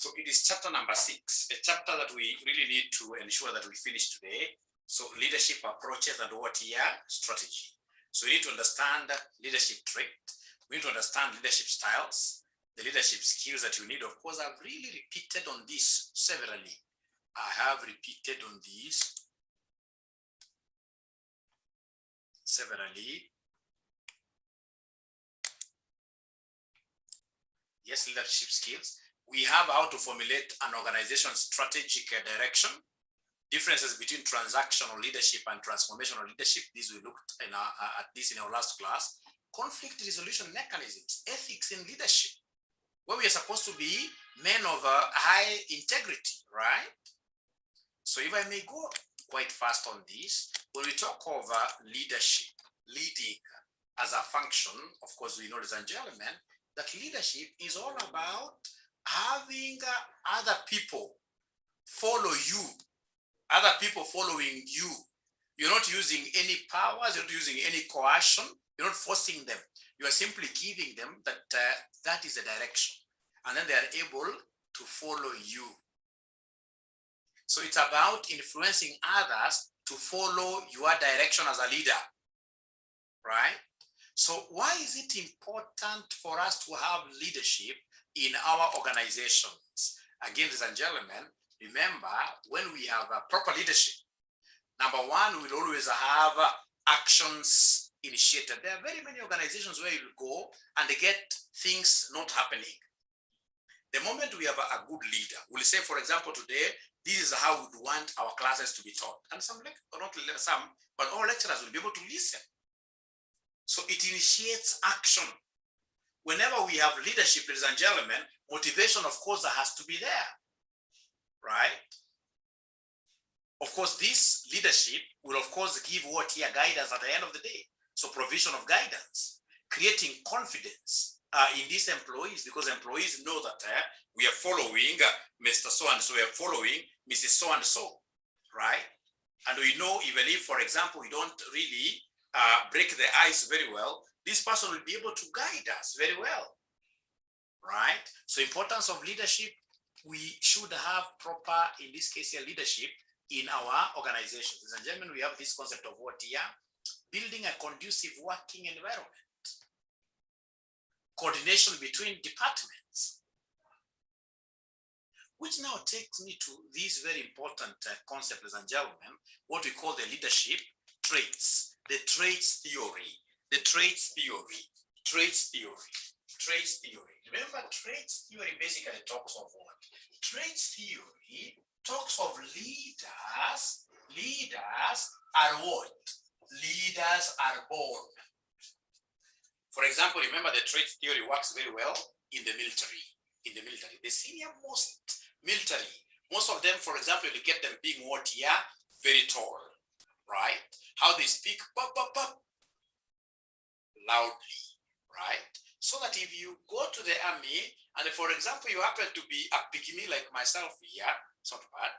So it is chapter number 6, a chapter that we really need to ensure that we finish today. So leadership approaches and what year strategy. So we need to understand leadership trait. We need to understand leadership styles, the leadership skills that you need. Of course, I've really repeated on this severally. I have repeated on this severally. Yes, leadership skills. We have how to formulate an organization's strategic direction, differences between transactional leadership and transformational leadership. These we looked at this in our last class. Conflict resolution mechanisms, ethics in leadership, where we are supposed to be men of high integrity, right? So if I may go quite fast on this, when we talk of leadership, leading as a function, of course, we know, ladies and gentlemen, that leadership is all about having other people follow you, other people following you. You're not using any powers, you're not using any coercion, you're not forcing them. You are simply giving them that that is the direction. And then they are able to follow you. So it's about influencing others to follow your direction as a leader, right? So why is it important for us to have leadership in our organizations? Again, ladies and gentlemen, remember, when we have a proper leadership, number one, we'll always have actions initiated. There are very many organizations where you go and they get things not happening. The moment we have a good leader, we'll say, for example, today, this is how we want our classes to be taught. And some, not some, but all lecturers will be able to listen. So it initiates action. Whenever we have leadership, ladies and gentlemen, motivation, of course, has to be there, right? Of course, this leadership will, of course, give what here guidance at the end of the day. So provision of guidance, creating confidence in these employees, because employees know that we are following Mr. So-and-so, we are following Mrs. So-and-so, right? And we know, even if, for example, we don't really break the ice very well, this person will be able to guide us very well, right? So importance of leadership, we should have proper, in this case here, leadership in our organizations. Ladies and gentlemen, we have this concept of what here? Building a conducive working environment. Coordination between departments. Which now takes me to this very important concept, ladies and gentlemen, what we call the leadership traits, the traits theory, the traits theory, traits theory, traits theory. Remember, traits theory basically talks of what? Traits theory talks of leaders. Leaders are what? Leaders are born. For example, remember the traits theory works very well in the military. In the military, the senior most military, most of them, for example, you get them being what here? Very tall, right? How they speak, pop, pop, pop, loudly, right? So that if you go to the army, and for example, you happen to be a pygmy like myself here, sort of bad,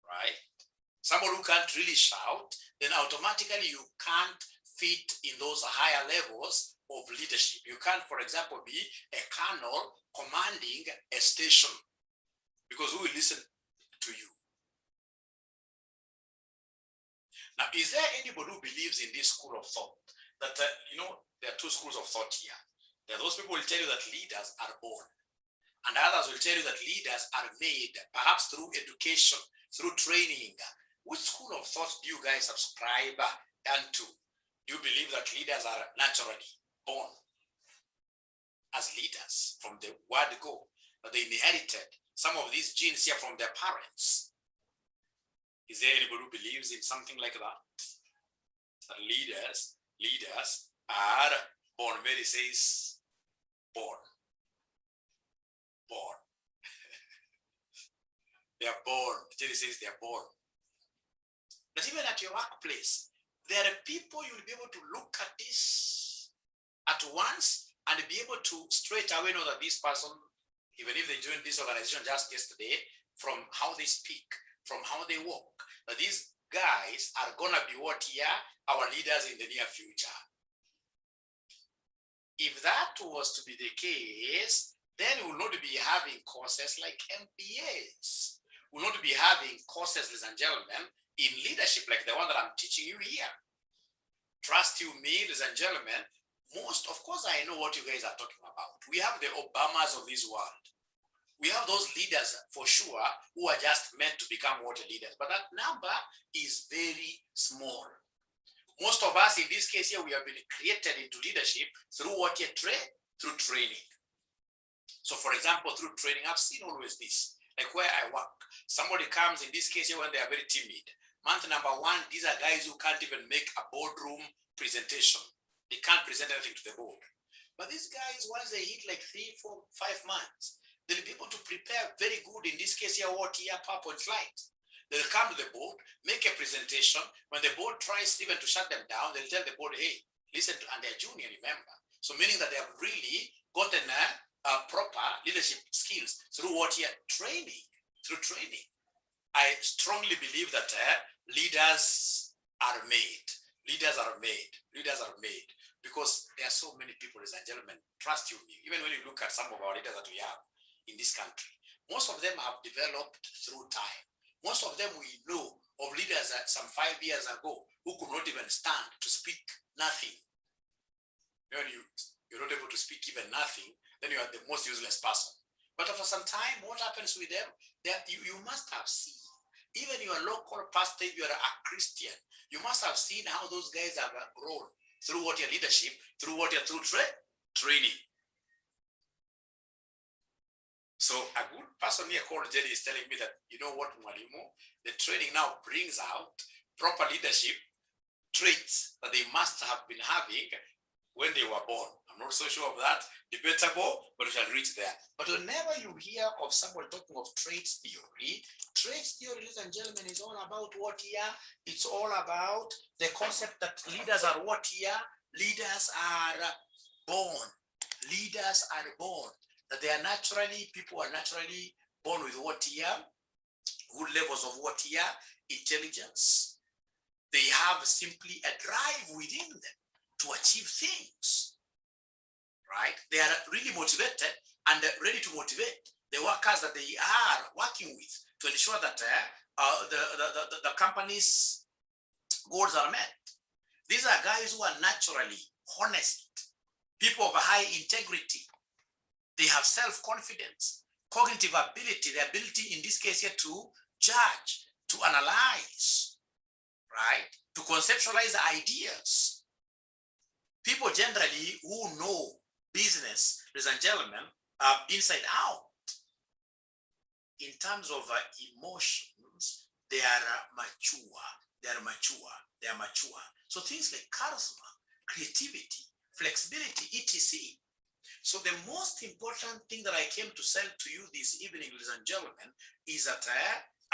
right? Someone who can't really shout, then automatically you can't fit in those higher levels of leadership. You can't, for example, be a colonel commanding a station, because who will listen to you? Now, is there anybody who believes in this school of thought? That, there are two schools of thought here. There are those people who will tell you that leaders are born. And others will tell you that leaders are made, perhaps through education, through training. Which school of thought do you guys subscribe to? Do you believe that leaders are naturally born as leaders from the word go, that they inherited some of these genes here from their parents? Is there anybody who believes in something like that? That leaders are born. Mary says born. Born. They are born. Jerry says they are born. But even at your workplace, there are people you will be able to look at this at once and be able to straight away know that this person, even if they joined this organization just yesterday, from how they speak, from how they walk, that these guys are going to be what here? Our leaders in the near future. If that was to be the case, then we will not be having courses like MBAs. We will not be having courses, ladies and gentlemen, in leadership like the one that I'm teaching you here. Trust you me, ladies and gentlemen, most, of course, I know what you guys are talking about. We have the Obamas of this world. We have those leaders for sure who are just meant to become water leaders, but that number is very small. Most of us in this case here, we have been created into leadership through what you train, through training. So for example, through training, I've seen always this, like where I work, somebody comes in this case here when they are very timid. Month number one, these are guys who can't even make a boardroom presentation. They can't present anything to the board. But these guys, once they hit like 3, 4, 5 months, they'll be able to prepare very good, in this case here, what here, PowerPoint slides. They'll come to the board, make a presentation. When the board tries even to shut them down, they'll tell the board, hey, listen to, and they're junior, remember. So meaning that they have really gotten proper leadership skills through what here, training, through training. I strongly believe that leaders are made. Leaders are made. Leaders are made. Because there are so many people, ladies and gentlemen, trust you me, even when you look at some of our leaders that we have in this country, most of them have developed through time. Most of them we know of leaders that some 5 years ago who could not even stand to speak nothing. When you're not able to speak even nothing, then you are the most useless person. But after some time, what happens with them? You must have seen, even your local pastor, if you are a Christian, you must have seen how those guys have grown through what your leadership, through what your through training. So a good person here called Jerry is telling me that, you know what, Mwalimu, the training now brings out proper leadership traits that they must have been having when they were born. I'm not so sure of that, debatable, but we shall reach there. But whenever you hear of someone talking of traits theory, ladies and gentlemen, is all about what here? It's all about the concept that leaders are what here? Leaders are born. Leaders are born. That they are naturally, people are naturally born with what here? Good levels of what here? Intelligence. They have simply a drive within them to achieve things, right? They are really motivated and ready to motivate the workers that they are working with to ensure that the company's goals are met. These are guys who are naturally honest, people of a high integrity. They have self-confidence, cognitive ability, the ability in this case here to judge, to analyze, right? To conceptualize ideas. People generally who know business, ladies and gentlemen, inside out. In terms of emotions, they are mature. They are mature. They are mature. So things like charisma, creativity, flexibility, etc. So the most important thing that I came to sell to you this evening, ladies and gentlemen, is that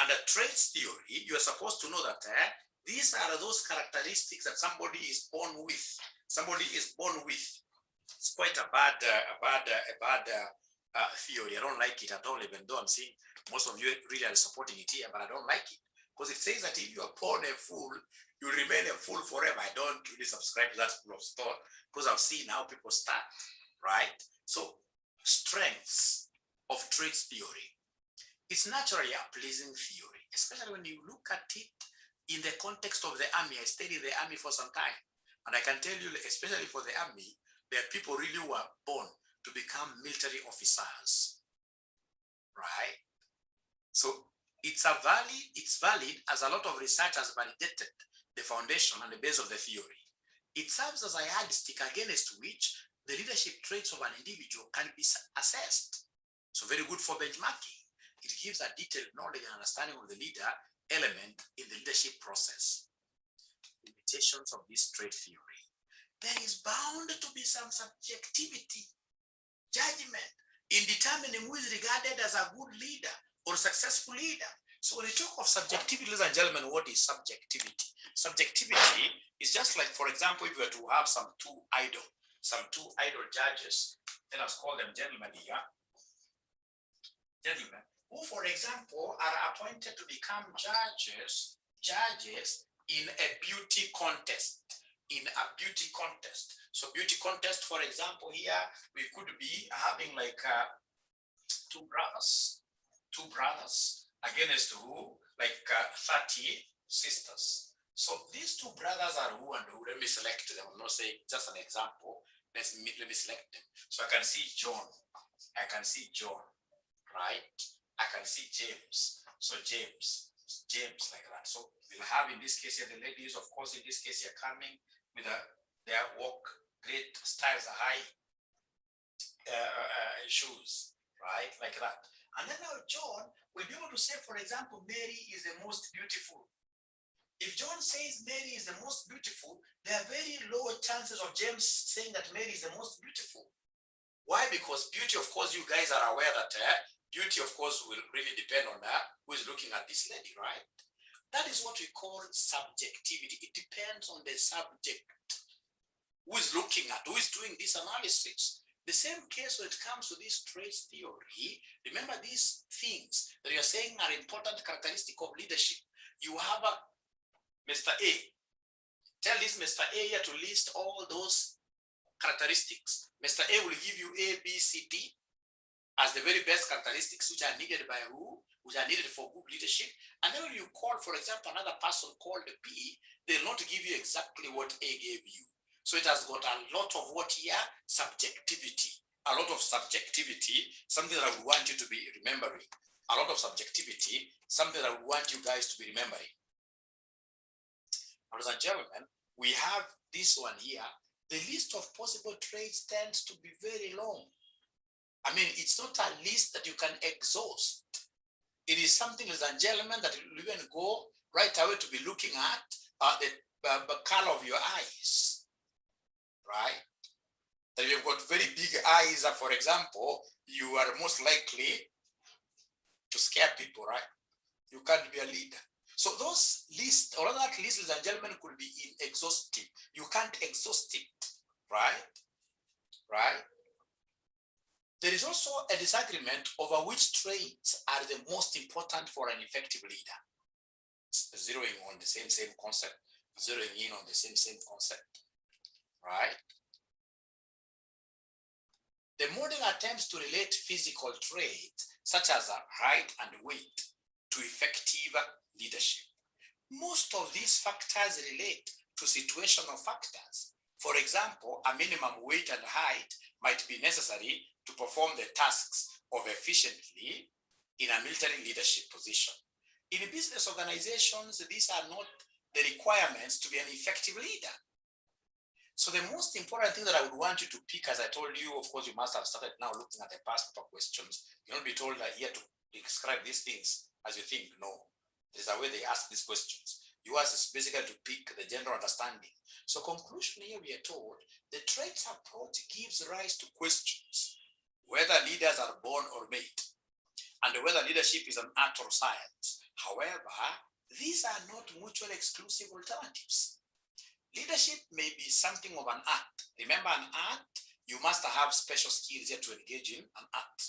under traits theory, you are supposed to know that these are those characteristics that somebody is born with. Somebody is born with. It's quite a bad theory. I don't like it at all, even though I'm seeing most of you really are supporting it here, but I don't like it. Because it says that if you are born a fool, you remain a fool forever. I don't really subscribe to that school of thought because I've seen how people start, right? So strengths of traits theory. It's naturally a pleasing theory, especially when you look at it in the context of the army. I stayed in the army for some time. And I can tell you, especially for the army, there are people really who are born to become military officers, right? So it's valid as a lot of research has validated the foundation and the base of the theory. It serves as a yardstick against which the leadership traits of an individual can be assessed. So very good for benchmarking. It gives a detailed knowledge and understanding of the leader element in the leadership process. Limitations of this trait theory. There is bound to be some subjectivity, judgment in determining who is regarded as a good leader or successful leader. So when you talk of subjectivity, ladies and gentlemen, what is subjectivity? Subjectivity is just like, for example, if you were to have some two idol judges, let us call them gentlemen here. Gentlemen, who, for example, are appointed to become judges in a beauty contest. So beauty contest, for example, here we could be having like two brothers against who? Like 30 sisters. So these two brothers are who and who? Let me select them. I'm not saying, just an example. Let me select them. So I can see John. I can see John, right? I can see James. So James like that. So we'll have in this case here the ladies, of course, in this case here coming with their walk, great styles, high shoes, right? Like that. And then now John will be able to say, for example, Mary is the most beautiful. If John says Mary is the most beautiful, there are very low chances of James saying that Mary is the most beautiful. Why? Because beauty, of course, you guys are aware that beauty, of course, will really depend on who is looking at this lady, right? That is what we call subjectivity. It depends on the subject. Who is looking at, who is doing this analysis? The same case when it comes to this traits theory. Remember these things that you're saying are important characteristic of leadership. You have a Mr. A. Tell this Mr. A here to list all those characteristics. Mr. A will give you A, B, C, D as the very best characteristics which are needed by who? Which are needed for good leadership. And then when you call, for example, another person called B, they'll not give you exactly what A gave you. So it has got a lot of what here? Subjectivity. A lot of subjectivity, something that I would want you to be remembering. A lot of subjectivity, something that I would want you guys to be remembering. Ladies and gentlemen, we have this one here. The list of possible traits tends to be very long. I mean, it's not a list that you can exhaust. It is something, ladies and gentlemen, that you even go right away to be looking at the color of your eyes, right? That you've got very big eyes, for example, you are most likely to scare people, right? You can't be a leader. So those lists, or that list, ladies and gentlemen, could be inexhaustive. You can't exhaust it, right? Right? There is also a disagreement over which traits are the most important for an effective leader. Zeroing on the same concept, zeroing in on the same concept, right? The model attempts to relate physical traits such as height and weight to effective leadership. Most of these factors relate to situational factors. For example, a minimum weight and height might be necessary to perform the tasks of efficiently in a military leadership position. In business organizations, these are not the requirements to be an effective leader. So the most important thing that I would want you to pick, as I told you, of course, you must have started now looking at the past paper questions. You'll not be told that here to describe these things as you think. No, there's a way they ask these questions. You ask is basically to pick the general understanding. So conclusion here, we are told the traits approach gives rise to questions whether leaders are born or made, and whether leadership is an art or science. However, these are not mutually exclusive alternatives. Leadership may be something of an art. Remember, an art, you must have special skills here to engage in an art.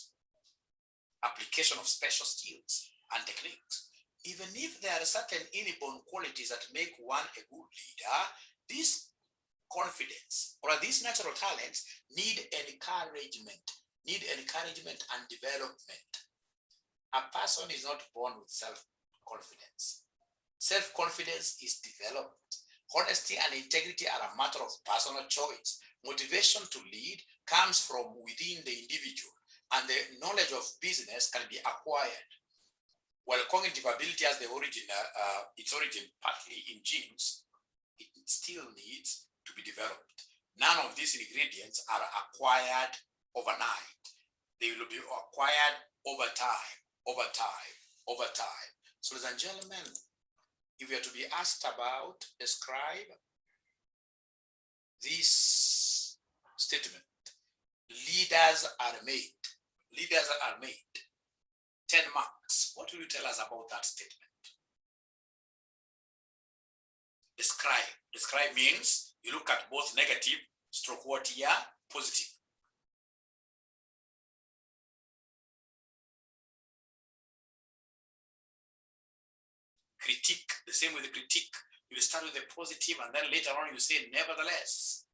Application of special skills and techniques. Even if there are certain inborn qualities that make one a good leader, this confidence or these natural talents need encouragement and development. A person is not born with self-confidence. Self-confidence is developed. Honesty and integrity are a matter of personal choice. Motivation to lead comes from within the individual, and the knowledge of business can be acquired. While cognitive ability has the origin, its origin partly in genes, it still needs to be developed. None of these ingredients are acquired overnight. They will be acquired over time. So, ladies and gentlemen, if we are to be asked about, describe this statement, leaders are made. 10 marks. What will you tell us about that statement? Describe. Describe means you look at both negative stroke what here, positive. Critique, the same with the critique. You start with the positive and then later on you say nevertheless.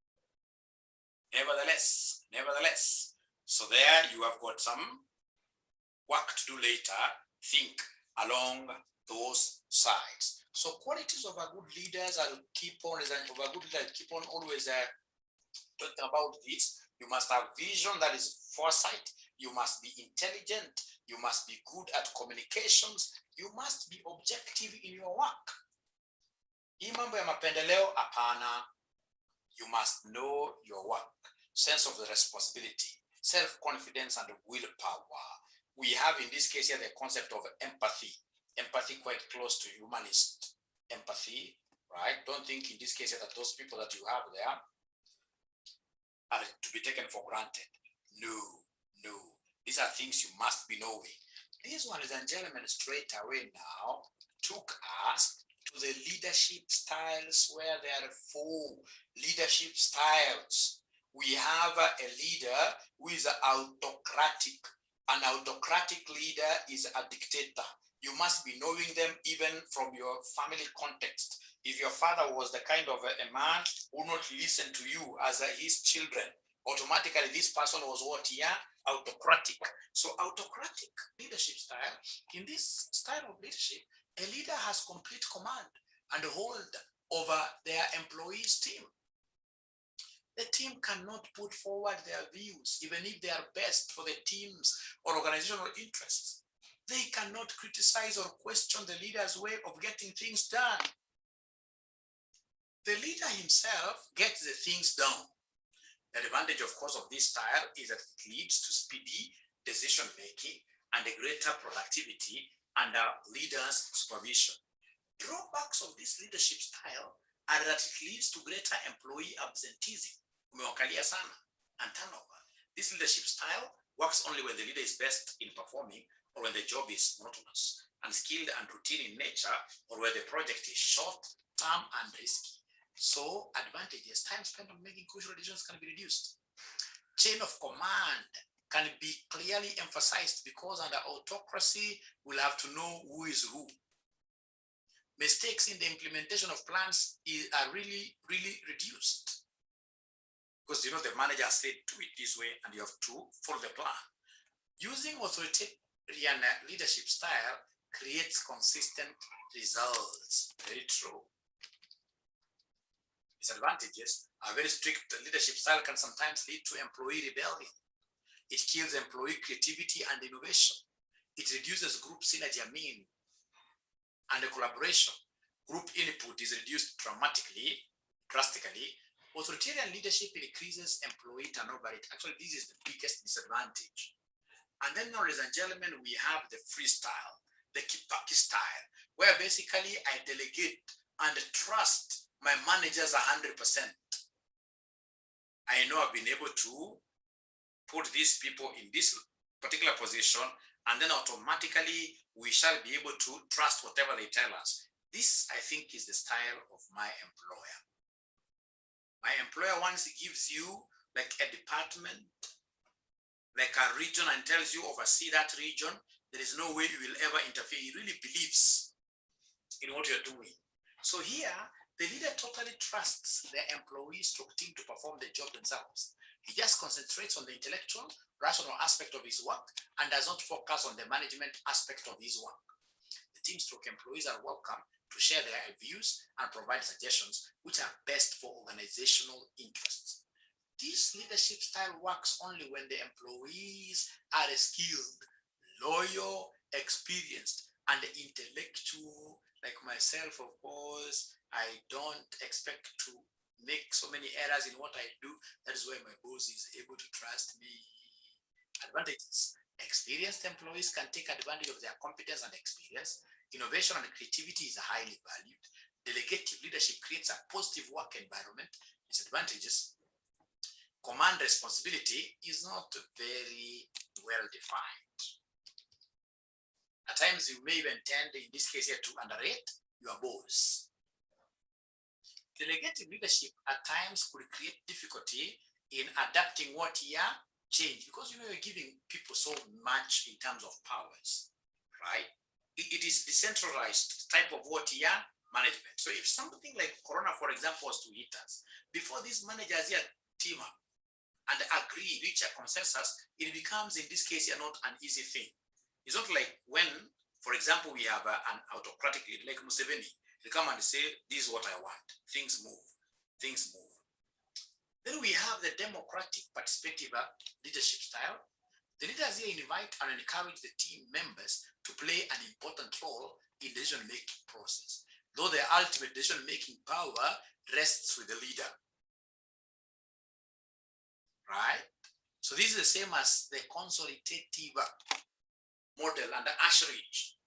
So there you have got some work to do later, think along those sides. So qualities of a good leaders, I'll keep on as of a good leader, I'll keep on always talking about this. You must have vision, that is foresight. You must be intelligent. You must be good at communications. You must be objective in your work. Hii mambo ya mapendeleo hapana. You must know your work, sense of the responsibility, self-confidence, and willpower. We have in this case here the concept of empathy. Empathy quite close to humanist empathy, right? Don't think in this case that those people that you have there are to be taken for granted. No. These are things you must be knowing. This one, ladies and gentlemen, straight away now took us to the leadership styles, where there are 4 leadership styles. We have a leader who is autocratic. An autocratic leader is a dictator. You must be knowing them even from your family context. If your father was the kind of a man who would not listen to you as his children, automatically this person was what? Yeah, autocratic. So autocratic leadership style, in this style of leadership, a leader has complete command and hold over their employees' team. The team cannot put forward their views, even if they are best for the team's or organizational interests. They cannot criticize or question the leader's way of getting things done. The leader himself gets the things done. The advantage, of course, of this style is that it leads to speedy decision-making and a greater productivity under leaders' supervision. Drawbacks of this leadership style are that it leads to greater employee absenteeism, and turnover. This leadership style works only when the leader is best in performing, or when the job is monotonous, unskilled, and routine in nature, or where the project is short-term and risky. So advantages: time spent on making crucial decisions can be reduced. Chain of command can be clearly emphasized, because under autocracy, we'll have to know who is who. Mistakes in the implementation of plans are really reduced, because the manager said do it this way and you have to follow the plan. Using authoritarian leadership style creates consistent results. Very true. Disadvantages: a very strict leadership style can sometimes lead to employee rebellion. It kills employee creativity and innovation. It reduces group synergy and collaboration. Group input is reduced drastically. Authoritarian leadership increases employee turnover rate. Actually, this is the biggest disadvantage. And then, ladies and gentlemen, we have the freestyle, the Kibaki style, where basically I delegate and trust my managers 100%. I know I've been able to put these people in this particular position, and then automatically we shall be able to trust whatever they tell us. This, I think, is the style of my employer. My employer once gives you like a department, like a region, and tells you oversee that region. There is no way you will ever interfere. He really believes in what you're doing. So here, the leader totally trusts their employees to team to perform the job themselves. He just concentrates on the intellectual, rational aspect of his work and does not focus on the management aspect of his work. The team stroke employees are welcome to share their views and provide suggestions which are best for organizational interests. This leadership style works only when the employees are skilled, loyal, experienced, and intellectual. Like myself, of course, I don't expect to make so many errors in what I do. That is why my boss is able to trust me. Advantages: experienced employees can take advantage of their competence and experience. Innovation and creativity is highly valued. Delegative leadership creates a positive work environment. Disadvantages: command responsibility is not very well defined. At times, you may even tend, in this case here, to underrate your boss. Delegative leadership at times could create difficulty in adapting what change, because you're giving people so much in terms of powers, right? It is decentralized type of management. So if something like Corona, for example, was to hit us, before these managers here team up and agree, reach a consensus, it becomes, in this case here, not an easy thing. It's not like when, for example, we have an autocratic leader like Museveni. They come and say, this is what I want. Things move. Things move. Then we have the democratic participative leadership style. The leaders here invite and encourage the team members to play an important role in the decision-making process, though the ultimate decision-making power rests with the leader. Right? So this is the same as the consultative model under Ashridge.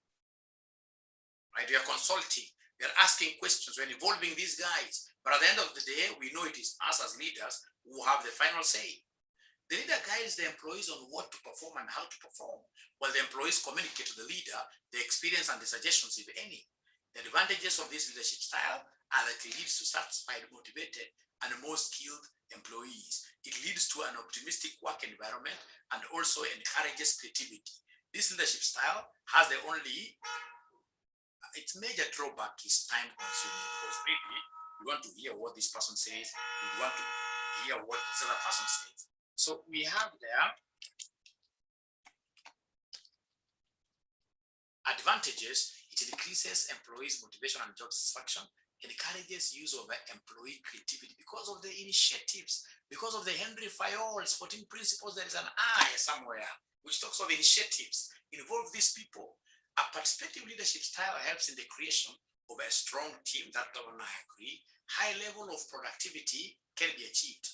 Right? We are consulting, we are asking questions, we're involving these guys. But at the end of the day, we know it is us as leaders who have the final say. The leader guides the employees on what to perform and how to perform, while the employees communicate to the leader the experience and the suggestions, if any. The advantages of this leadership style are that it leads to satisfied, motivated, and more skilled employees. It leads to an optimistic work environment and also encourages creativity. This leadership style has the only, its major drawback is time consuming, because maybe you want to hear what this person says, you want to hear what this other person says. So we have there advantages. It increases employees' motivation and job satisfaction, encourages use of employee creativity because of the initiatives, because of the Henry Fayol's 14 principles. There is an I somewhere which talks of initiatives, involve these people. A participative leadership style helps in the creation of a strong team. That one I agree. High level of productivity can be achieved.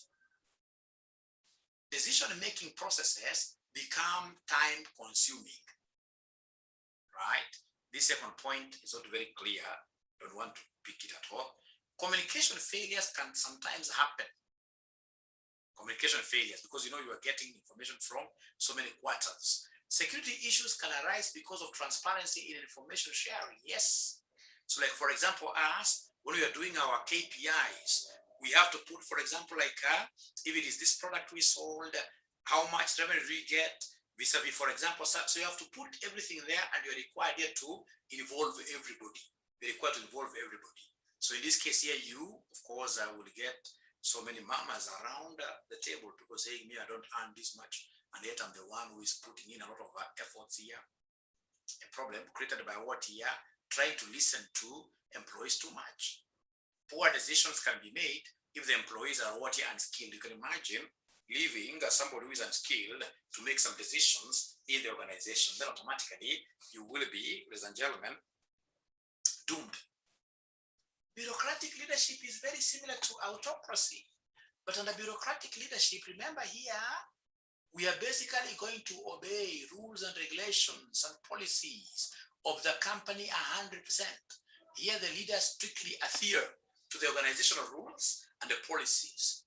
Decision-making processes become time-consuming, right? This second point is not very clear. Don't want to pick it at all. Communication failures can sometimes happen. Communication failures, because you are getting information from so many quarters. Security issues can arise because of transparency in information sharing. Yes. So like, for example, us, when we are doing our KPIs, we have to put, for example, like if it is this product we sold, how much revenue do we get vis-a-vis, for example. So you have to put everything there, and you're required here to involve everybody. You're required to involve everybody. So in this case here, you, of course, will get so many mamas around the table, people saying, me, I don't earn this much, and yet I'm the one who is putting in a lot of efforts here. A problem created by what here? Trying to listen to employees too much. Poor decisions can be made if the employees are what here unskilled. You can imagine leaving somebody who is unskilled to make some decisions in the organization. Then automatically you will be, ladies and gentlemen, doomed. Bureaucratic leadership is very similar to autocracy. But under bureaucratic leadership, remember here, we are basically going to obey rules and regulations and policies of the company 100%. Here, the leaders strictly adhere to the organizational rules and the policies.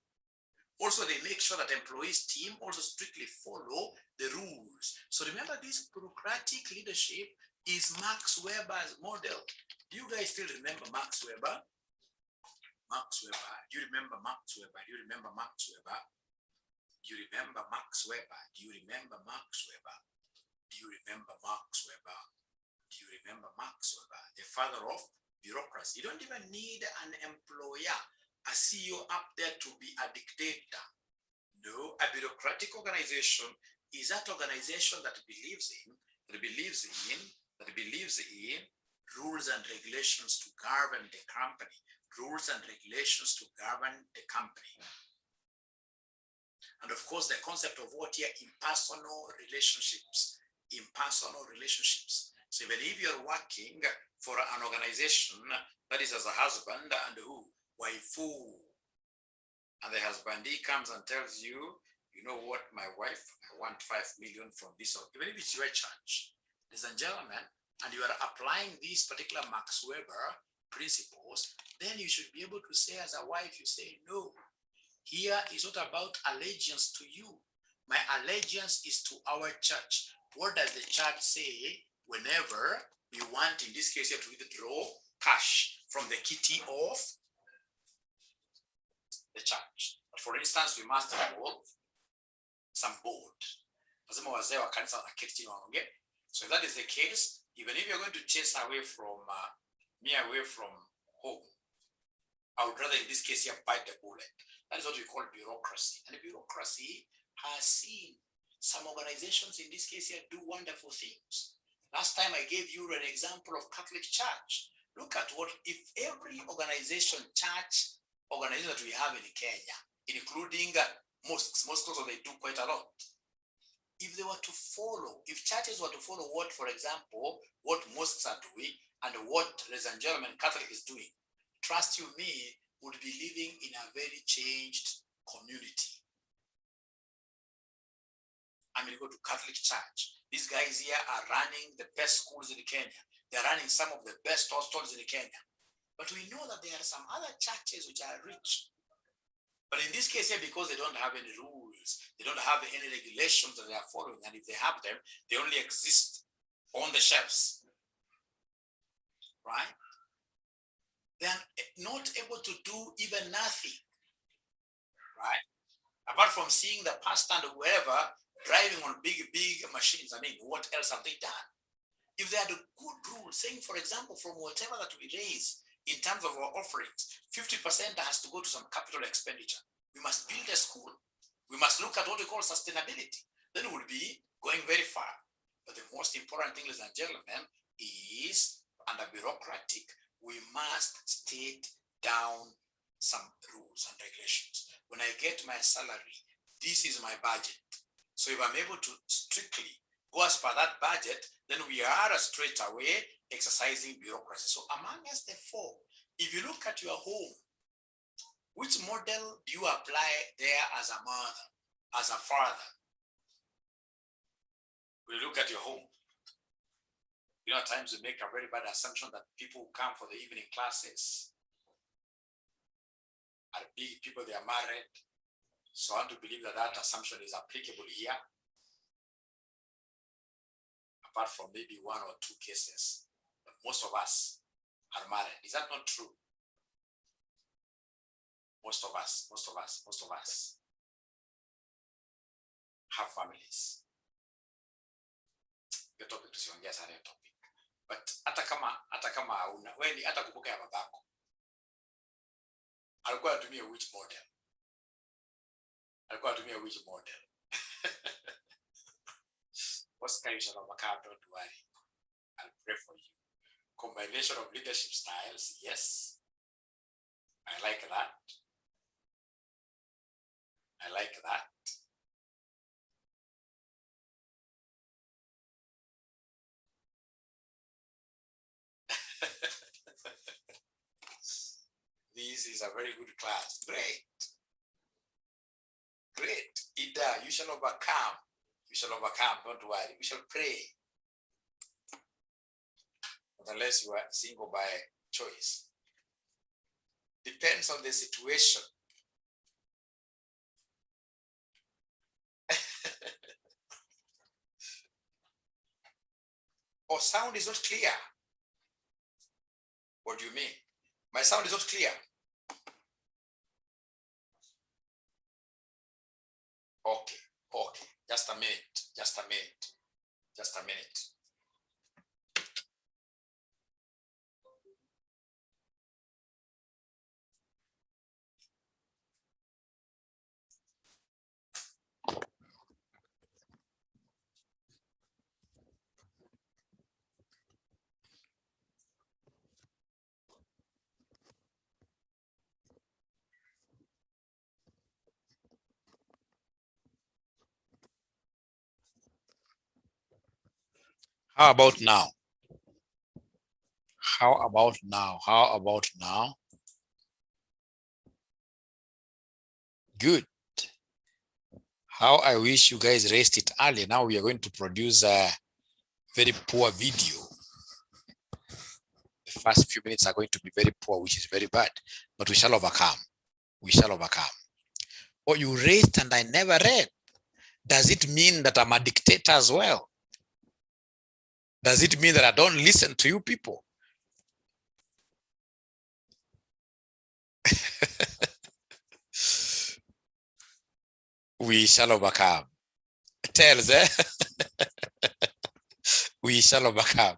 Also, they make sure that employees' team also strictly follow the rules. So remember, this bureaucratic leadership is Max Weber's model. Do you guys still remember Max Weber? Max Weber. Do you remember Max Weber? Do you remember Max Weber? Do you remember Max Weber? Do you remember Max Weber? Do you remember Max Weber? Do you remember Max Weber, the father of bureaucracy? You don't even need an employer, a CEO up there to be a dictator. No, a bureaucratic organization is that organization that believes in rules and regulations to govern the company. Rules and regulations to govern the company. And of course, the concept of what here? Impersonal relationships. Impersonal relationships. So even if you're working for an organization that is as a husband and who? Waifu. And the husbandee comes and tells you, you know what, my wife, I want 5 million from this, even if it's your church. Ladies and gentlemen, and you are applying these particular Max Weber principles, then you should be able to say as a wife, you say, no, here is not about allegiance to you. My allegiance is to our church. What does the church say whenever we want, in this case, you have to withdraw cash from the kitty of the church? But for instance, we must involve some board. So if that is the case, even if you're going to chase away from away from home, I would rather in this case here bite the bullet. That is what we call bureaucracy. And bureaucracy has seen some organizations in this case here do wonderful things. Last time I gave you an example of Catholic Church. Look at what, if every organization, church organization that we have in Kenya, including mosques also they do quite a lot. If they were to follow, if churches were to follow what, for example, what mosques are doing and what, ladies and gentlemen, Catholic is doing, trust you me, would be living in a very changed community. I mean, go to Catholic Church. These guys here are running the best schools in Kenya. They're running some of the best hostels in Kenya. But we know that there are some other churches which are rich. But in this case here, because they don't have any rules, they don't have any regulations that they are following, and if they have them, they only exist on the shelves, right? They are not able to do even nothing, right? Apart from seeing the pastor and whoever driving on big machines. I mean, what else have they done? If they had a good rule saying, for example, from whatever that we raise in terms of our offerings, 50% has to go to some capital expenditure. We must build a school. We must look at what we call sustainability. Then we'll be going very far. But the most important thing, ladies and gentlemen, is under bureaucratic, we must state down some rules and regulations. When I get my salary, this is my budget. So if I'm able to strictly go as per that budget, then we are straight away exercising bureaucracy. So among us, the four, if you look at your home, which model do you apply there as a mother, as a father? We look at your home. You know, at times we make a very bad assumption that people who come for the evening classes are big people, they are married. So I want to believe that that assumption is applicable here, apart from maybe one or two cases. But most of us are married. Is that not true? Most of us have families. Your topic is on yes, topic. But hata kama una wewe hata kumbuka ya babako. Alikuwa anatumia which model? Oscar, you shall overcome, don't worry. I'll pray for you. Combination of leadership styles, yes. I like that. This is a very good class. Great. Ida, you shall overcome. Don't worry. We shall pray. Unless you are single by choice. Depends on the situation. Or sound is not clear. What do you mean? My sound is not clear. Okay. Just a minute. How about now? Good. How I wish you guys raised it early. Now we are going to produce a very poor video. The first few minutes are going to be very poor, which is very bad, but we shall overcome. Or you raised and I never read. Does it mean that I'm a dictator as well? Does it mean that I don't listen to you people? We shall overcome. Tells, eh? We shall overcome.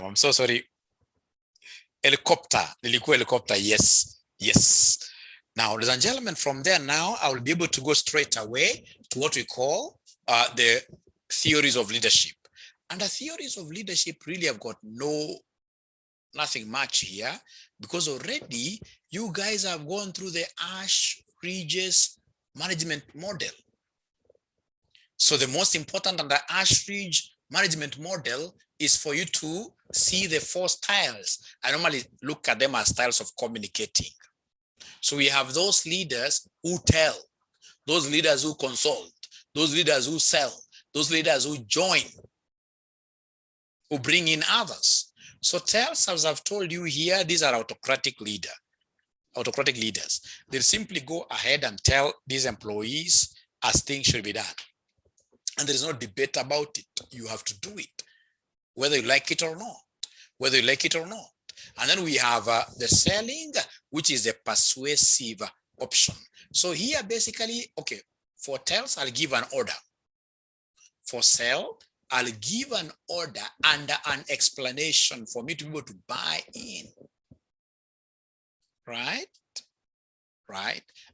I'm so sorry. Helicopter. Yes. Now, ladies and gentlemen, from there now, I will be able to go straight away to what we call the theories of leadership. And the theories of leadership really have got nothing much here, because already you guys have gone through the Ashridge's management model. So the most important under Ashridge management model is for you to see the 4 styles. I normally look at them as styles of communicating. So we have those leaders who tell, those leaders who consult, those leaders who sell, those leaders who join, who bring in others. So tells, as I've told you here, these are autocratic leaders. They simply go ahead and tell these employees as things should be done. And there is no debate about it. You have to do it, whether you like it or not, And then we have the selling, which is the persuasive option. So here basically, okay, for tells, I'll give an order. For sell, I'll give an order under an explanation for me to be able to buy in. Right?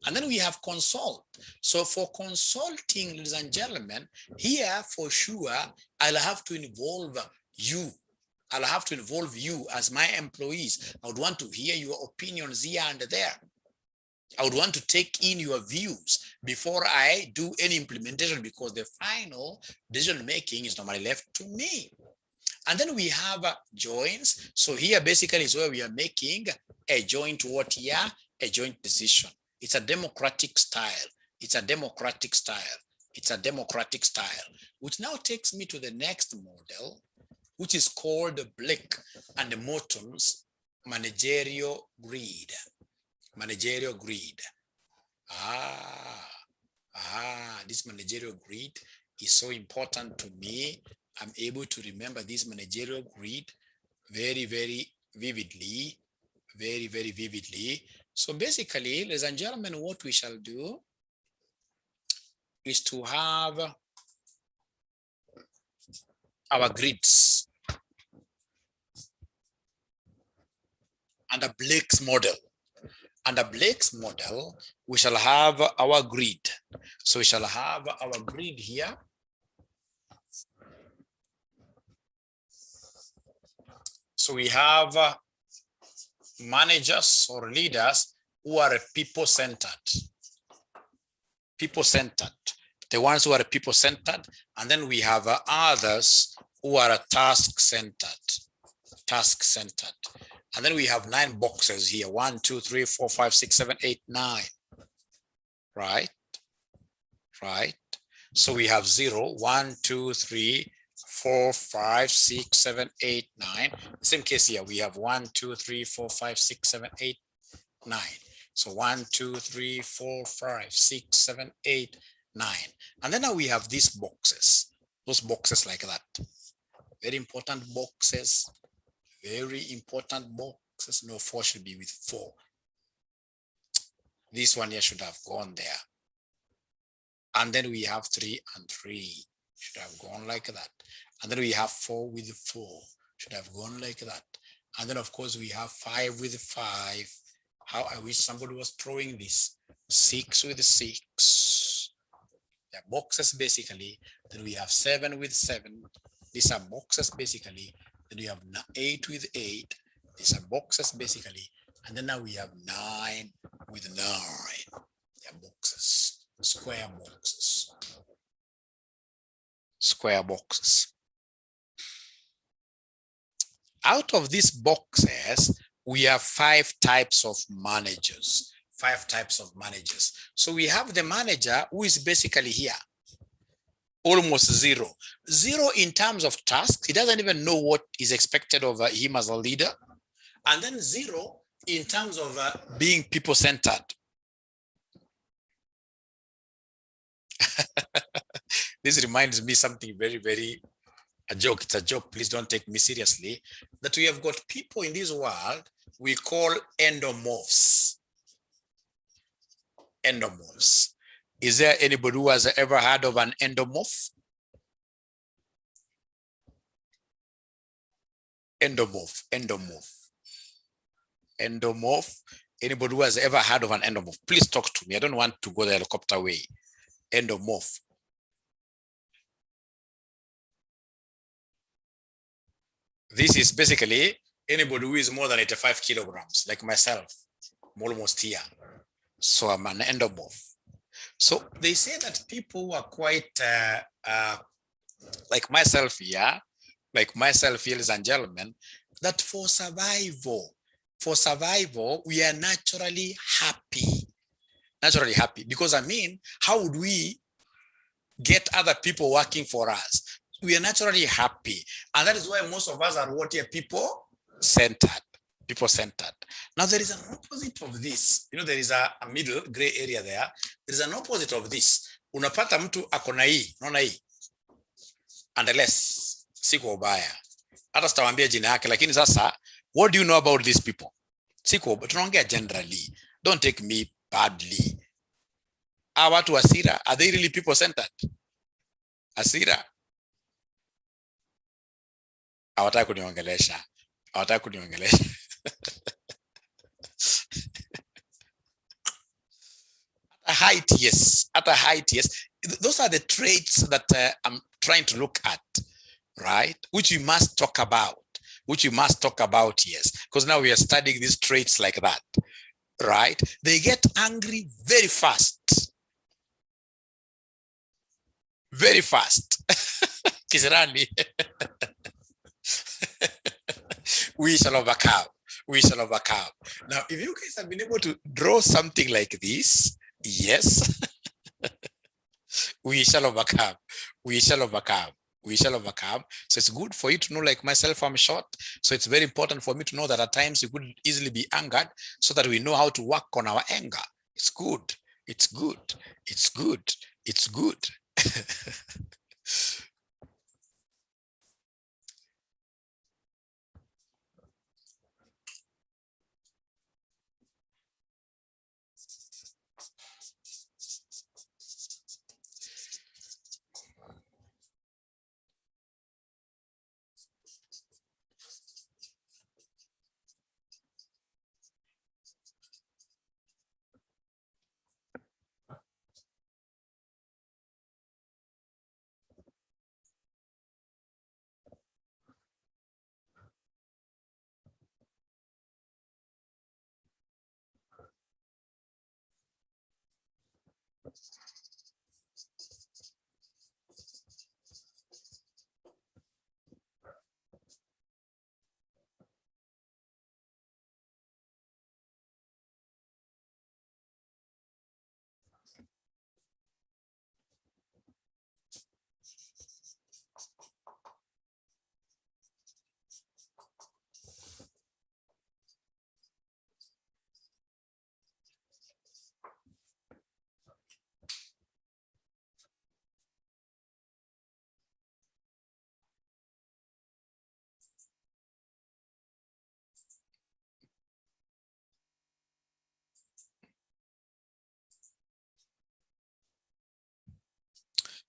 And then we have consult. So for consulting, ladies and gentlemen, here for sure, I'll have to involve you. I'll have to involve you as my employees. I would want to hear your opinions here and there. I would want to take in your views before I do any implementation, because the final decision making is normally left to me. And then we have joins. So here basically is where we are making a joint what here? A joint decision. It's a democratic style. Which now takes me to the next model, which is called Blake and Morton's managerial grid. This managerial grid is so important to me. I'm able to remember this managerial grid very, very vividly. So basically, ladies and gentlemen, what we shall do is to have our grids under Blake's model. Under Blake's model, we shall have our grid. So we shall have our grid here. So we have managers or leaders who are people-centered. The ones who are people-centered. And then we have others who are task-centered. And then we have 9 boxes here. 1, 2, 3, 4, 5, 6, 7, 8, 9. Right? So we have 0, 1, 2, 3, 4, 5, 6, 7, 8, 9. Same case here. We have 1, 2, 3, 4, 5, 6, 7, 8, 9. So 1, 2, 3, 4, 5, 6, 7, 8, 9. And then now we have these boxes. Those boxes like that. Very important boxes. No, 4 should be with 4. This one here should have gone there. And then we have 3 and 3. Should have gone like that. And then we have 4 with 4. Should have gone like that. And then of course we have 5 with 5. How I wish somebody was throwing this. 6 with 6. They're boxes basically. Then we have 7 with 7. These are boxes basically. Then we have 8 with 8. These are boxes basically. And then now we have 9 with 9. They're boxes. Square boxes. Out of these boxes, we have 5 types of managers. So we have the manager who is basically here. Almost 0. 0 in terms of tasks. He doesn't even know what is expected of him as a leader. And then 0 in terms of being people-centered. This reminds me something very, very a joke. It's a joke. Please don't take me seriously. That we have got people in this world we call endomorphs. Is there anybody who has ever heard of an endomorph? Endomorph. Anybody who has ever heard of an endomorph? Please talk to me. I don't want to go the helicopter way. Endomorph. This is basically anybody who is more than 85 kilograms, like myself. I'm almost here. So I'm an endomorph. So they say that people who are quite like myself here, ladies and gentlemen, that for survival, we are naturally happy. Because I mean, how would we get other people working for us? We are naturally happy. And that is why most of us are what here, people-centered. Now there is an opposite of this. You know, there is a middle gray area there. There is an opposite of this. Unapata mtu akona hii, unaona hii. Unless siko ubaya. Hata sitawambia jina yake, lakini sasa, what do you know about these people? Siko, tunaongea generally. Don't take me badly. Watu Asira, are they really people-centered? Asira? Hawataka kuniongelesha. At a height, yes. Those are the traits that I'm trying to look at, right? Which we must talk about. Yes. Because now we are studying these traits like that, right? They get angry very fast. Kisirani. We shall overcome. Now, if you guys have been able to draw something like this, yes, we shall overcome. So it's good for you to know, like myself, I'm short. So it's very important for me to know that at times you could easily be angered, so that we know how to work on our anger. It's good.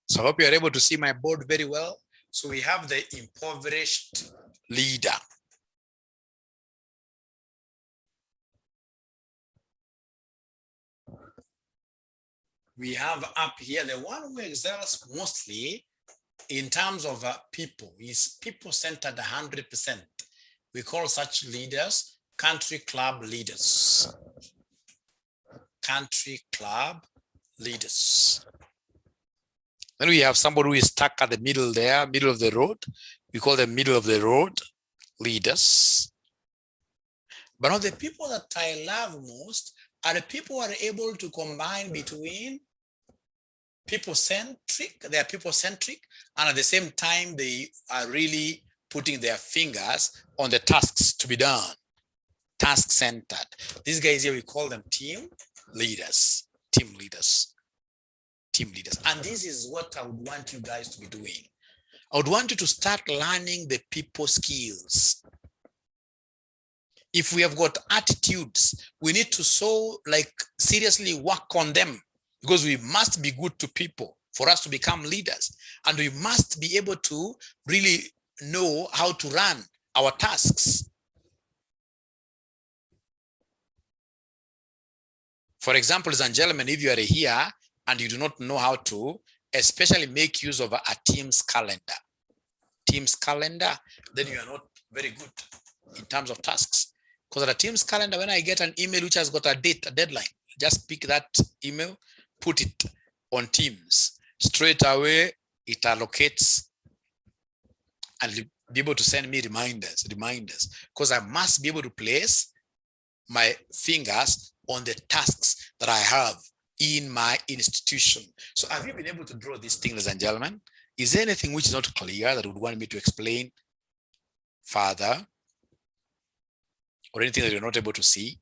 So I hope you are able to see my board very well. So we have the impoverished leader. We have up here the one who excels mostly in terms of people. Is people-centered 100%. We call such leaders country club leaders. Then we have somebody who is stuck at the middle there, middle of the road. We call them middle of the road leaders. But now the people that I love most are the people who are able to combine between people-centric, they are people-centric, and at the same time, they are really putting their fingers on the tasks to be done, task-centered. These guys here, we call them team leaders. And this is what I would want you guys to be doing. I would want you to start learning the people skills. If we have got attitudes, we need to seriously work on them, because we must be good to people for us to become leaders. And we must be able to really know how to run our tasks. For example, ladies and gentlemen, if you are here and you do not know how to especially make use of a Teams calendar, then you are not very good in terms of tasks. Because at the team's calendar, when I get an email which has got a date, a deadline, just pick that email, put it on Teams. Straight away, it allocates and be able to send me reminders, because I must be able to place my fingers on the tasks that I have in my institution. So have you been able to draw these things, ladies and gentlemen? Is there anything which is not clear that would want me to explain further? Or anything that you're not able to see?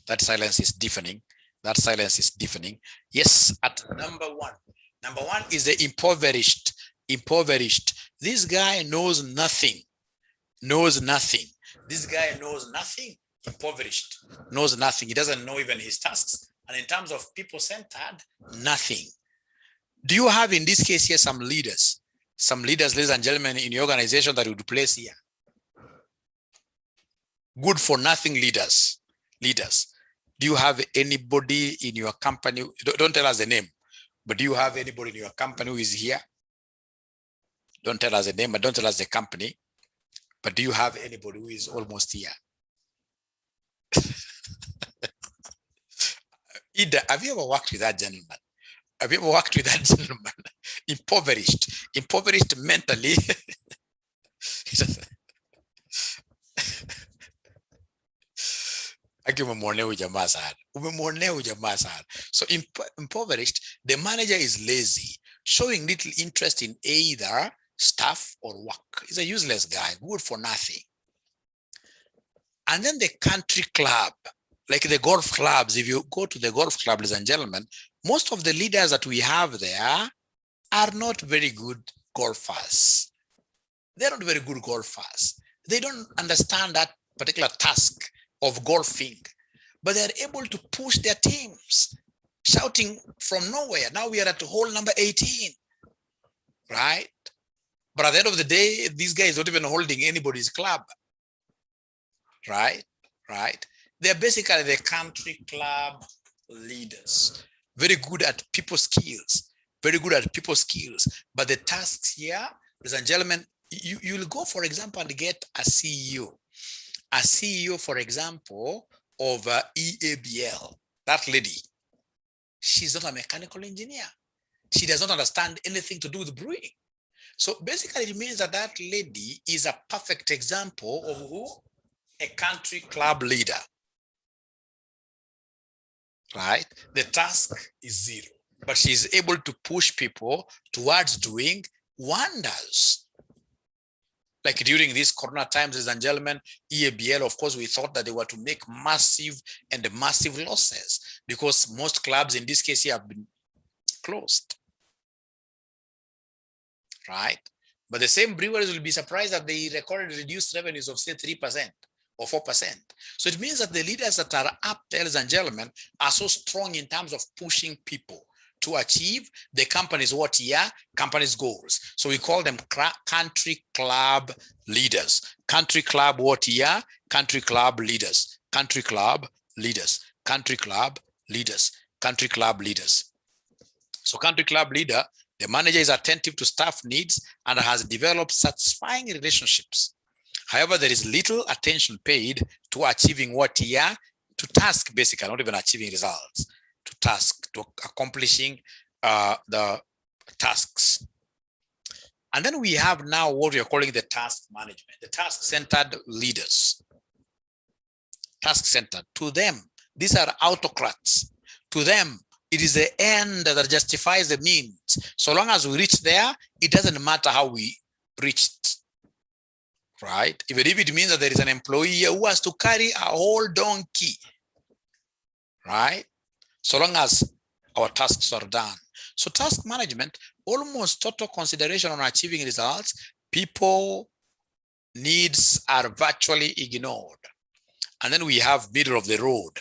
That silence is deafening. That silence is deafening. Yes, at number one. Number one is the impoverished. Impoverished. This guy knows nothing. Knows nothing. This guy knows nothing. Impoverished. Knows nothing. He doesn't know even his tasks. And in terms of people-centered, nothing. Do you have in this case here some leaders? Some leaders, ladies and gentlemen, in your organization that would place here? Good for nothing leaders. Leaders. Do you have anybody in your company? Don't tell us the name, but do you have anybody in your company who is here? Don't tell us the name, but don't tell us the company. But do you have anybody who is almost here? Ida, have you ever worked with that gentleman? Have you ever worked with that gentleman? Impoverished mentally. So impoverished, the manager is lazy, showing little interest in either staff or work. He's a useless guy, good for nothing. And then the country club, like the golf clubs, if you go to the golf club, ladies and gentlemen, most of the leaders that we have there are not very good golfers. They're not very good golfers. They don't understand that particular task of golfing, but they're able to push their teams, shouting from nowhere. Now we are at hole number 18, right? But at the end of the day, these guys not even holding anybody's club, right? Right? They're basically the country club leaders, very good at people skills, very good at people skills. But the tasks here, ladies and gentlemen, you'll go, for example, and get a CEO, for example, of EABL. That lady, she's not a mechanical engineer. She does not understand anything to do with brewing. So basically, it means that that lady is a perfect example of who? A country club leader. Right? The task is zero, but she's able to push people towards doing wonders. Like during these corona times, ladies and gentlemen, EABL, of course, we thought that they were to make massive losses because most clubs in this case here have been closed. Right? But the same breweries will be surprised that they recorded reduced revenues of say 3% or 4%. So it means that the leaders that are up there, ladies and gentlemen, are so strong in terms of pushing people to achieve the company's company's goals. So we call them country club leaders. Country club country club leaders. Country club leaders. Country club leaders. Country club leaders. So country club leader, the manager is attentive to staff needs and has developed satisfying relationships. However, there is little attention paid to achieving to task, basically, not even achieving results, to task, to accomplishing the tasks. And then we have now what we are calling the task management, the task-centered leaders. Task-centered. To them, these are autocrats. To them, it is the end that justifies the means. So long as we reach there, it doesn't matter how we reached. Right? Even if it means that there is an employee who has to carry a whole donkey, right? So long as our tasks are done. So task management, almost total consideration on achieving results, people needs are virtually ignored. And then we have middle of the road.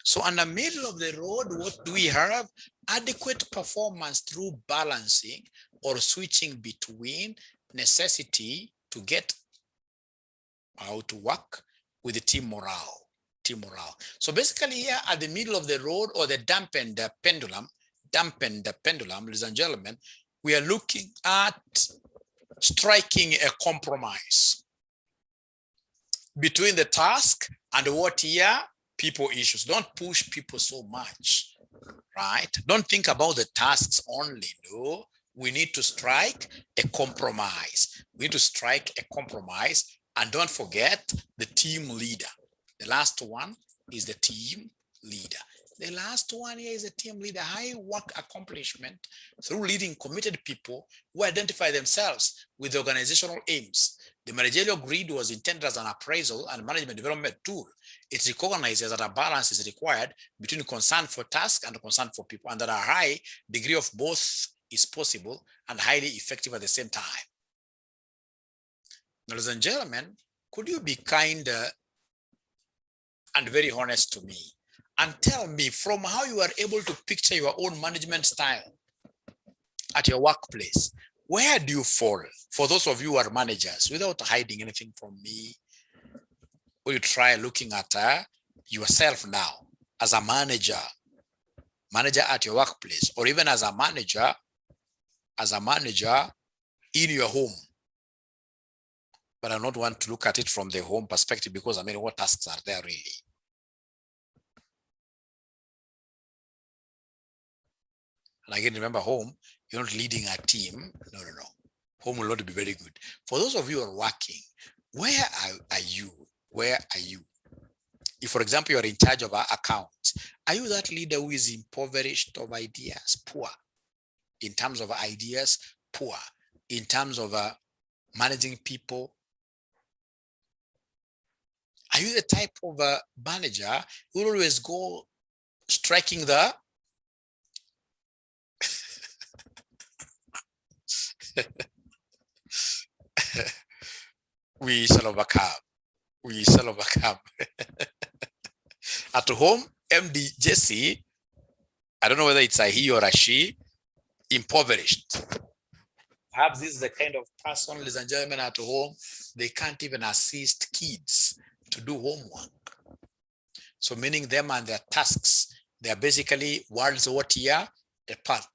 So on the middle of the road, what do we have? Adequate performance through balancing or switching between necessity to get out to work with the team morale. team morale. So basically here at the middle of the road, or the dampened pendulum, ladies and gentlemen, we are looking at striking a compromise between the task and what here people issues. Don't push people so much, right? Don't think about the tasks only. No, we need to strike a compromise. We need to strike a compromise, and don't forget the team leader. The last one is the team leader. The last one here is a team leader. High work accomplishment through leading committed people who identify themselves with the organizational aims. The managerial grid was intended as an appraisal and management development tool. It recognizes that a balance is required between concern for task and concern for people, and that a high degree of both is possible and highly effective at the same time. Ladies and gentlemen, could you be kind and very honest to me and tell me, from how you are able to picture your own management style at your workplace, where do you fall? For those of you who are managers, without hiding anything from me, will you try looking at yourself now as a manager at your workplace, or even as a manager in your home? But I don't want to look at it from the home perspective, because I mean, what tasks are there really? And again, remember, home, you're not leading a team. No. Home will not be very good. For those of you who are working, where are you? Where are you? If, for example, you're in charge of our accounts, are you that leader who is impoverished of ideas, poor in terms of ideas, poor in terms of managing people? Are you the type of manager who will always go striking the we shall overcome. We shall overcome. At home, MD Jesse, I don't know whether it's a he or a she, impoverished. Perhaps this is the kind of person, ladies and gentlemen, at home, they can't even assist kids to do homework. So meaning them and their tasks, they are basically worlds what year apart.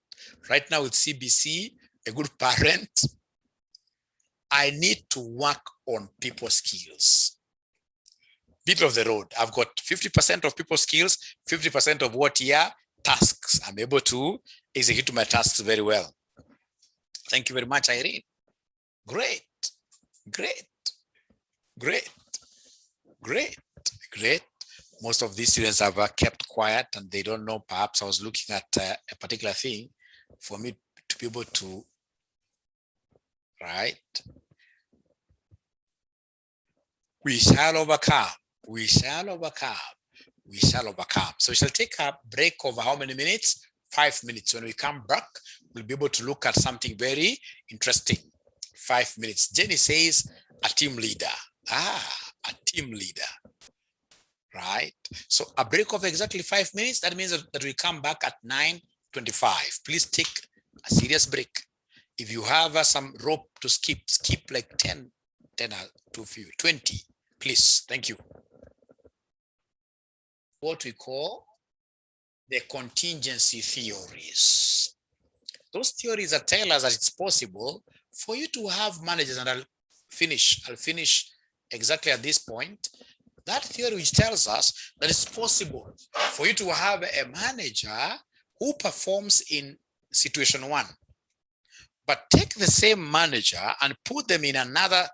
Right now with CBC, a good parent, I need to work on people skills. Middle of the road, I've got 50% of people skills, 50% of what year tasks. I'm able to execute my tasks very well. Thank you very much, Irene. Great. Most of these students have kept quiet and they don't know. Perhaps I was looking at a particular thing for me to be able to, right? We shall overcome. We shall overcome. We shall overcome. So we shall take a break of how many minutes? 5 minutes. When we come back, we'll be able to look at something very interesting. 5 minutes. Jenny says a team leader. A team leader. Right? So a break of exactly 5 minutes. That means that we come back at 9:25. Please take a serious break. If you have some rope to skip like 10 to 20, please. Thank you. What we call the contingency theories. Those theories that tell us that it's possible for you to have managers, and I'll finish exactly at this point. That theory which tells us that it's possible for you to have a manager who performs in situation 1, but take the same manager and put them in another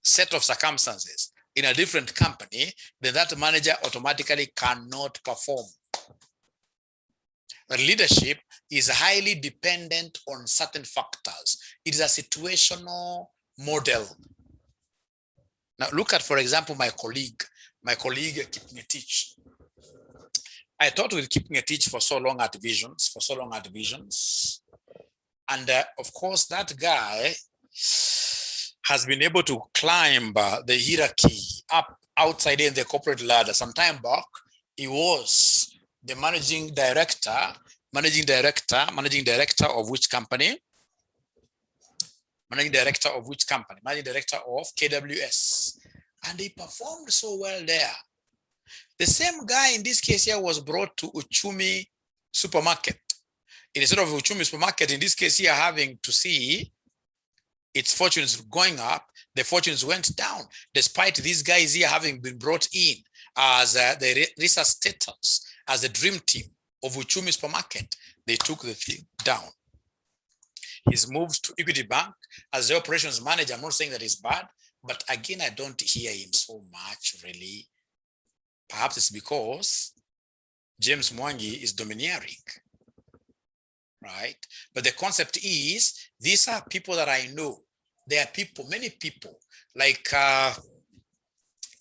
set of circumstances in a different company, then that manager automatically cannot perform. The leadership is highly dependent on certain factors. It is a situational model. Now look at, for example, my colleague Kipngetich. I taught with Kipngetich for so long at Visions, And of course, that guy has been able to climb the hierarchy up outside in the corporate ladder. Some time back, he was the managing director of which company? Managing director of KWS. And he performed so well there. The same guy in this case here was brought to Uchumi supermarket. Instead of Uchumi supermarket, in this case here, having to see its fortunes going up, the fortunes went down, despite these guys here having been brought in as the resuscitators, as the dream team of Uchumi supermarket. They took the thing down. He's moved to Equity Bank as the operations manager. I'm not saying that it's bad, but again, I don't hear him so much really. Perhaps it's because James Mwangi is domineering, right? But the concept is, these are people that I know. There are people, many people, like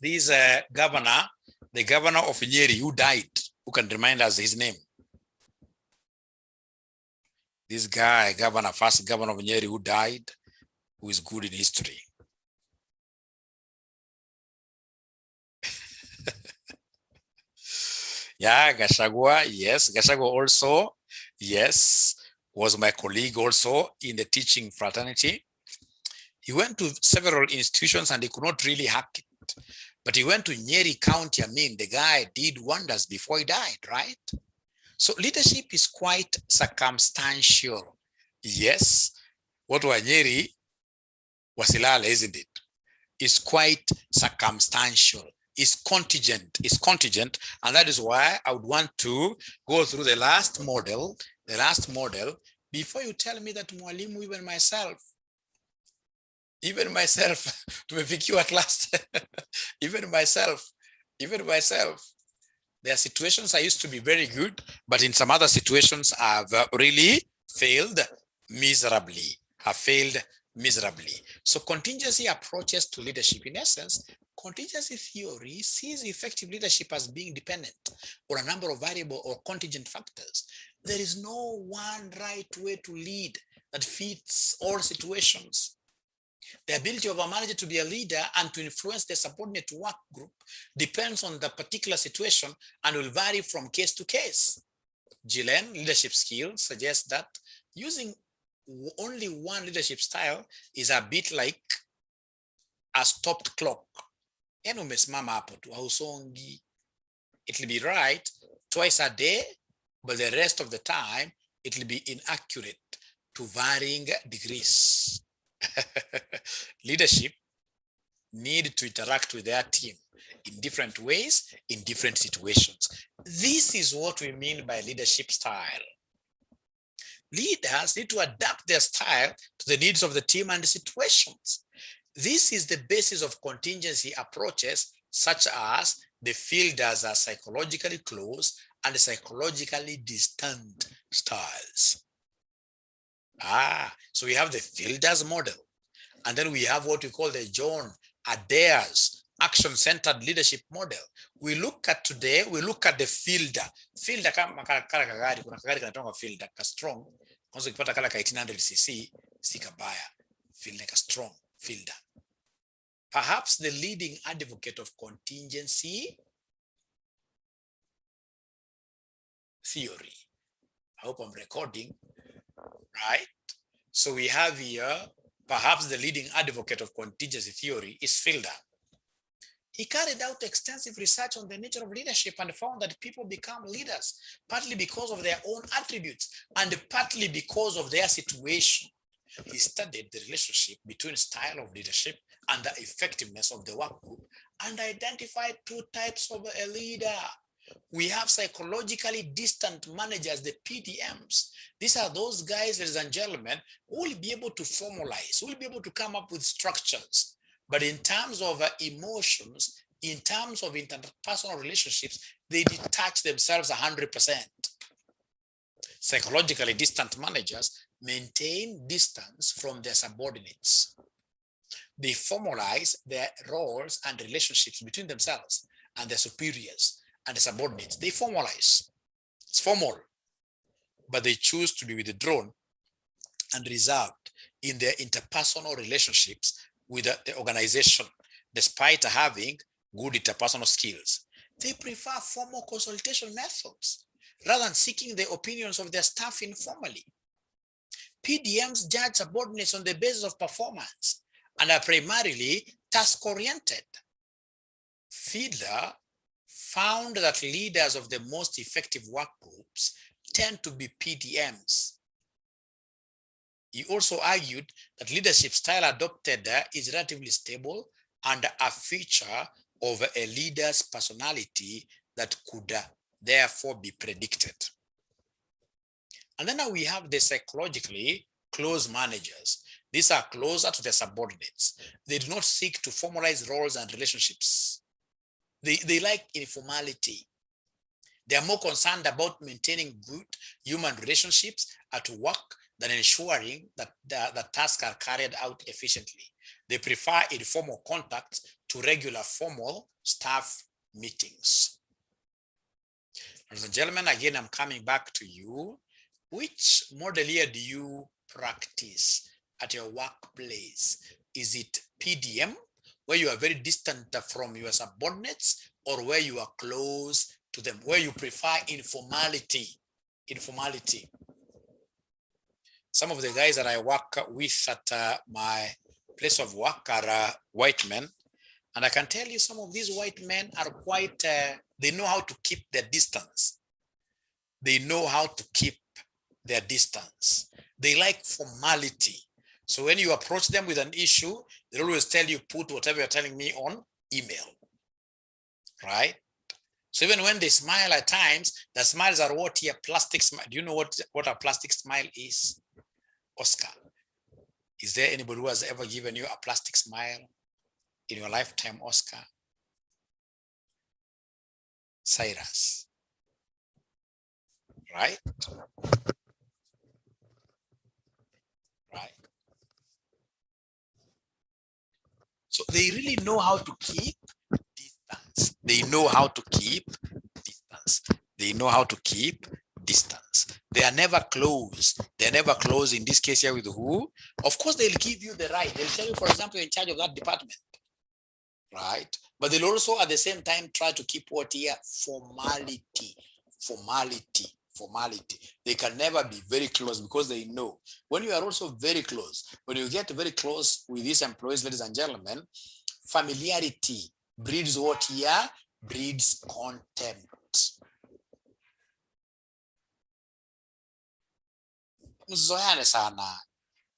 this governor, the governor of Nyeri who died, who can remind us his name? This guy, governor, first governor of Nyeri who died, who is good in history. Yeah, Gachagua, yes. Gachagua also, yes, was my colleague also in the teaching fraternity. He went to several institutions and he could not really hack it. But he went to Nyeri County. I mean, the guy did wonders before he died, right? So leadership is quite circumstantial. Yes, what was Nyeri Wasilala, isn't it? It's quite circumstantial. It's contingent, and that is why I would want to go through the last model, before you tell me that Mwalimu, even myself, tumefikiwa at last, even myself, there are situations I used to be very good, but in some other situations I've really failed miserably, So contingency approaches to leadership, in essence, contingency theory sees effective leadership as being dependent on a number of variable or contingent factors. There is no one right way to lead that fits all situations. The ability of a manager to be a leader and to influence the subordinate work group depends on the particular situation and will vary from case to case. Gillen leadership skills suggests that using only one leadership style is a bit like a stopped clock. It will be right twice a day, but the rest of the time it will be inaccurate to varying degrees. Leadership need to interact with their team in different ways, in different situations. This is what we mean by leadership style. Leaders need to adapt their style to the needs of the team and the situations. This is the basis of contingency approaches, such as the fielders are psychologically close and psychologically distant styles. So we have the fielders model, and then we have what we call the John Adair's action-centered leadership model. We look at the fielder. Fielder kama kala kagari, kuna kagari kanatonga fielder, ka strong. Kwanza ukipata kala ka 1800cc, si kabaya. Feel like a strong fielder. Perhaps the leading advocate of contingency theory. I hope I'm recording, right? So we have here, perhaps the leading advocate of contingency theory is Fielder. He carried out extensive research on the nature of leadership and found that people become leaders, partly because of their own attributes and partly because of their situation. He studied the relationship between style of leadership and the effectiveness of the work group and identified two types of a leader. We have psychologically distant managers, the PDMs. These are those guys, ladies and gentlemen, who will be able to formalize, who will be able to come up with structures. But in terms of emotions, in terms of interpersonal relationships, they detach themselves 100%. Psychologically distant managers maintain distance from their subordinates. They formalize their roles and relationships between themselves and their superiors and the subordinates. They formalize. It's formal, but they choose to be withdrawn and reserved in their interpersonal relationships with the organization, despite having good interpersonal skills. They prefer formal consultation methods rather than seeking the opinions of their staff informally. PDMs judge subordinates on the basis of performance and are primarily task-oriented. Fielder found that leaders of the most effective work groups tend to be PDMs. He also argued that leadership style adopted is relatively stable and a feature of a leader's personality that could therefore be predicted. And then now we have the psychologically close managers. These are closer to their subordinates. They do not seek to formalize roles and relationships. They like informality. They are more concerned about maintaining good human relationships at work than ensuring that the tasks are carried out efficiently. They prefer informal contacts to regular formal staff meetings. Ladies and gentlemen, again, I'm coming back to you. Which model here do you practice at your workplace? Is it PDM, where you are very distant from your subordinates, or where you are close to them, where you prefer informality? Some of the guys that I work with at my place of work are white men. And I can tell you some of these white men are quite, they know how to keep their distance. They know how to keep their distance. They like formality. So when you approach them with an issue, they always tell you, put whatever you're telling me on email, right? So even when they smile at times, the smiles are what here, plastic smile. Do you know what a plastic smile is? Oscar, is there anybody who has ever given you a plastic smile in your lifetime, Oscar? Cyrus, right? Right. So they really know how to keep distance. They know how to keep distance. They know how to keep distance. They are never close. They're never close in this case here with who? Of course, they'll give you the right. They'll tell you, for example, you're in charge of that department, right? But they'll also at the same time try to keep what here? Formality. They can never be very close because they know. When you are also very close, when you get very close with these employees, ladies and gentlemen, familiarity breeds what here? Breeds contempt. Mzoeane sana.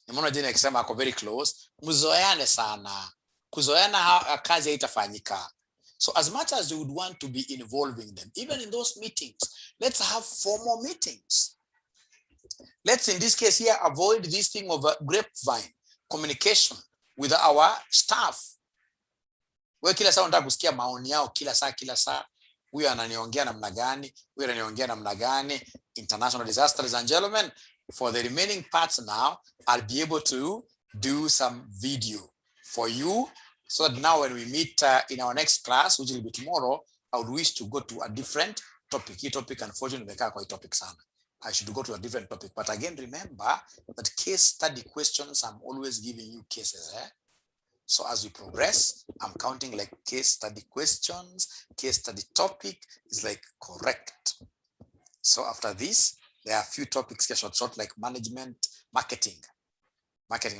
Nimeona jina ikisema ako very close. Mzoeane sana. Kuzoeana kazi haitafanyika. So as much as you would want to be involving them, even in those meetings, let's have formal meetings. Let's, in this case here, avoid this thing of a grapevine communication with our staff. Wewe kila saa unataka kusikia maoni yao kila saa. Huyu ananiongea namna gani? Huyu ananiongea namna gani? International disaster, ladies and gentlemen. For the remaining parts now, I'll be able to do some video for you. So that now when we meet in our next class, which will be tomorrow, I would wish to go to a different topic. Hii topic, unfortunately, imekaa kwa topic sana. I should go to a different topic. But again, remember that case study questions, I'm always giving you cases. So as we progress, I'm counting like case study questions, case study topic is like correct. So after this, there are a few topics short like management, marketing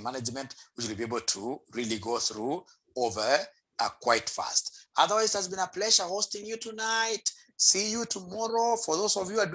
management, which will be able to really go through over quite fast. Otherwise, it has been a pleasure hosting you tonight. See you tomorrow. For those of you who are